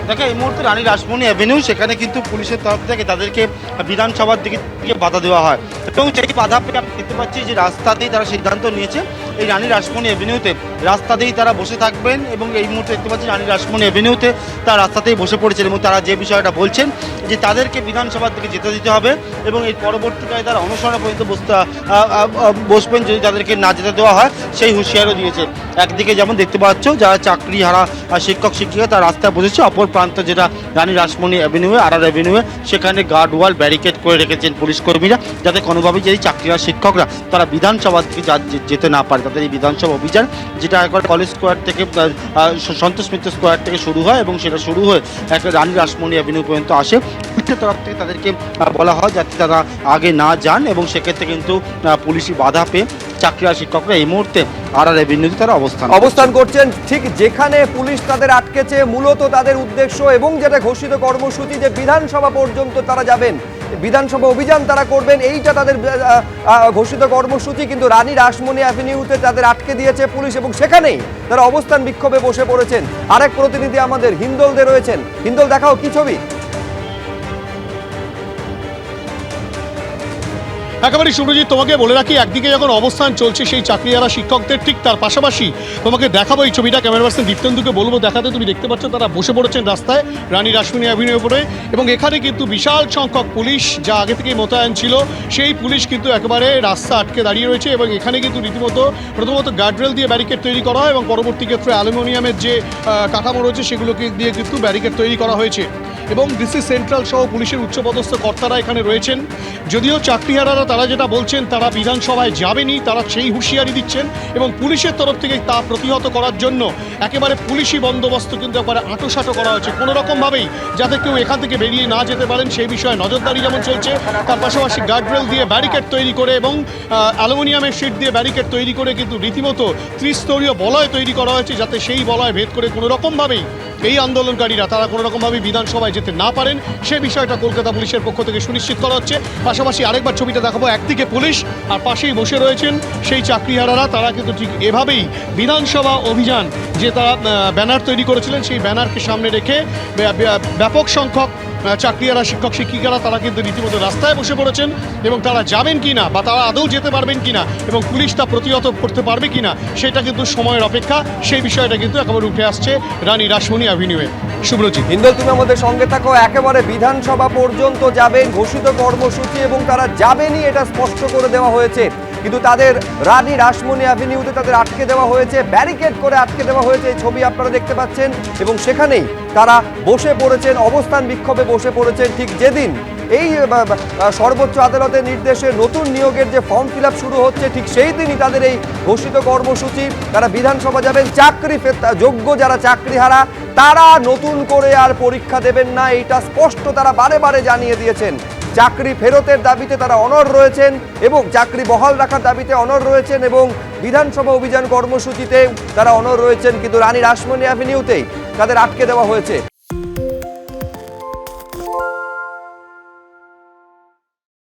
দেখো এই মুহূর্তে রানী রাসমণি অ্যাভিনিউ সেখানে কিন্তু পুলিশের তরফ থেকে তাদেরকে বিধানসভার দিকে বাধা দেওয়া হয় এবং সেই বাধা পেয়ে আমি দেখতে পাচ্ছি যে রাস্তাতেই তারা সিদ্ধান্ত নিয়েছে এই রানী রাসমণি অ্যাভিনিউতে রাস্তাতেই তারা বসে থাকবেন এবং এই মুহূর্তে দেখতে পাচ্ছি রানী রাসমণি অ্যাভিনিউতে তারা রাস্তাতেই বসে পড়েছেন এবং তারা যে বিষয়টা বলছেন যে তাদেরকে বিধানসভার দিকে যেতে দিতে হবে এবং এই পরবর্তীকালে তারা অনশনে পর্যন্ত বসবেন যদি তাদেরকে না যেতে দেওয়া হয় সেই হুঁশিয়ারও দিয়েছে। একদিকে যেমন দেখতে পাচ্ছ যারা চাকরি হারা শিক্ষক শিক্ষিকা তারা রাস্তায় বসেছে, অপর প্রান্ত যেটা রানী রাসমণি অ্যাভিনিউ আর অ্যাভিনিউ সেখানে গার্ড ওয়াল ব্যারিকেড করে রেখেছেন পুলিশ কর্মীরা যাতে কোনোভাবেই যদি চাকরিরা শিক্ষকরা তারা বিধানসভার দিকে যেতে না পারে। তাদের এই বিধানসভা অভিযান যেটা একবার কলেজ স্কোয়ার থেকে সন্তোষ মিত্র স্কোয়ার থেকে শুরু হয় এবং সেটা শুরু হয়ে এক রানী রাসমণি অ্যাভিনিউ পর্যন্ত আসে। পুলিশের তরফ থেকে তাদেরকে বলা হয় যাতে তারা আগে না যান এবং সেক্ষেত্রে কিন্তু পুলিশি বাধা পেয়ে চাকরিরা শিক্ষকরা এই মুহূর্তে আর অ্যাভিনিউতে তারা অবস্থান করছেন ঠিক যেখানে পুলিশ তাদের আটকেছে। মূলত তাদের উদ্দেশ্য এবং যেটা ঘোষিত কর্মসূচি যে বিধানসভা পর্যন্ত তারা যাবেন, বিধানসভা অভিযান তারা করবেন, এইটা তাদের ঘোষিত কর্মসূচি। কিন্তু রানী রাসমণি অ্যাভিনিউতে তাদের আটকে দিয়েছে পুলিশ এবং সেখানেই তারা অবস্থান বিক্ষোভে বসে পড়েছেন। আরেক প্রতিনিধি আমাদের হিন্দলদে রয়েছেন। হিন্দল, দেখাও কি ছবি। একেবারে সুব্রজিৎ, তোমাকে বলে রাখি একদিকে যখন অবস্থান চলছে সেই চাকরিহারা শিক্ষকদের, ঠিক তার পাশাপাশি তোমাকে দেখাবো এই ছবিটা। ক্যামেরা পার্সন দীপ্তেন্দুকে বলবো দেখাতে। তুমি দেখতে পাচ্ছ তারা বসে পড়েছেন রাস্তায় রানী রাসমণি অ্যাভিনিউ উপরে এবং এখানে কিন্তু বিশাল সংখ্যক পুলিশ যা আগে থেকেই মোতায়েন ছিল সেই পুলিশ কিন্তু একেবারে রাস্তা আটকে দাঁড়িয়ে রয়েছে এবং এখানে কিন্তু রীতিমতো প্রথমত গার্ডরেল দিয়ে ব্যারিকেড তৈরি করা হয় এবং পরবর্তী ক্ষেত্রে অ্যালুমিনিয়ামের যে কাঠামো রয়েছে সেগুলোকে দিয়ে কিন্তু ব্যারিকেড তৈরি করা হয়েছে এবং ডিসি সেন্ট্রাল সহ পুলিশের উচ্চপদস্থ কর্তারা এখানে রয়েছেন। যদিও চাকরিহারারা তারা যেটা বলছেন তারা বিধানসভায় যাবেনি, তারা সেই হুঁশিয়ারি দিচ্ছেন এবং পুলিশের তরফ থেকে তা প্রতিহত করার জন্য একেবারে পুলিশি বন্দোবস্ত কিন্তু একবারে আঁটোসাঁটো করা হয়েছে কোনো রকমভাবেই যাতে কেউ এখান থেকে বেরিয়ে না যেতে পারেন সেই বিষয়ে নজরদারি যেমন চলছে, তার পাশাপাশি গার্ডরেল দিয়ে ব্যারিকেড তৈরি করে এবং অ্যালুমিনিয়ামের শিট দিয়ে ব্যারিকেড তৈরি করে কিন্তু রীতিমতো ত্রিস্তরীয় বলয় তৈরি করা হয়েছে যাতে সেই বলয় ভেদ করে কোনো রকমভাবেই এই আন্দোলনকারীরা তারা কোনো রকমভাবেই বিধানসভায় যেতে না পারেন সে বিষয়টা কলকাতা পুলিশের পক্ষ থেকে সুনিশ্চিত করা হচ্ছে। পাশাপাশি আরেকবার ছবিটা দেখাবো, একদিকে পুলিশ আর পাশেই বসে রয়েছেন সেই চাকরিহারারা। তারা কিন্তু ঠিক এভাবেই বিধানসভা অভিযান যে তারা ব্যানার তৈরি করেছিলেন সেই ব্যানারকে সামনে রেখে ব্যাপক সংখ্যক চাকরিহারা শিক্ষক শিক্ষিকারা তারা কিন্তু রীতিমতো রাস্তায় বসে পড়েছেন এবং তারা যাবেন কি না বা তারা আদৌ যেতে পারবেন কিনা এবং পুলিশ তা প্রতিহত করতে পারবে কিনা সেটা কিন্তু সময়ের অপেক্ষা। সেই বিষয়টা কিন্তু একেবারে উঠে আসছে রানী রাসমণি অ্যাভিনিউয়ে। সুব্রজিৎ, হিন্দল, তুমি আমাদের সঙ্গে থাকো। একেবারে বিধানসভা পর্যন্ত যাবেন ঘোষিত কর্মসূচি এবং তারা যাবেনই এটা স্পষ্ট করে দেওয়া হয়েছে, কিন্তু তাদের রানী রাসমণি অ্যাভিনিউতে তাদের আটকে দেওয়া হয়েছে, ব্যারিকেড করে আটকে দেওয়া হয়েছে। এই ছবি আপনারা দেখতে পাচ্ছেন এবং সেখানেই তারা বসে পড়েছেন, অবস্থান বিক্ষোভে বসে পড়েছেন ঠিক যেদিন এই সর্বোচ্চ আদালতের নির্দেশে নতুন নিয়োগের যে ফর্ম ফিল আপ শুরু হচ্ছে ঠিক সেই দিনই তাদের এই ঘোষিত কর্মসূচি। তারা বিধানসভা যাবেন, যোগ্য যারা চাকরিহারা তারা নতুন করে আর পরীক্ষা দেবেন না, এইটা স্পষ্ট তারা বারে বারে জানিয়ে দিয়েছেন। চাকরি ফেরতের দাবিতে তারা অনড় রয়েছেন এবং চাকরি বহাল রাখার দাবিতে অনড় রয়েছেন এবং বিধানসভা অভিযান কর্মসূচিতে তারা অনড় রয়েছেন, কিন্তু রানী রাসমণি অ্যাভিনিউতেই তাদের আটকে দেওয়া হয়েছে।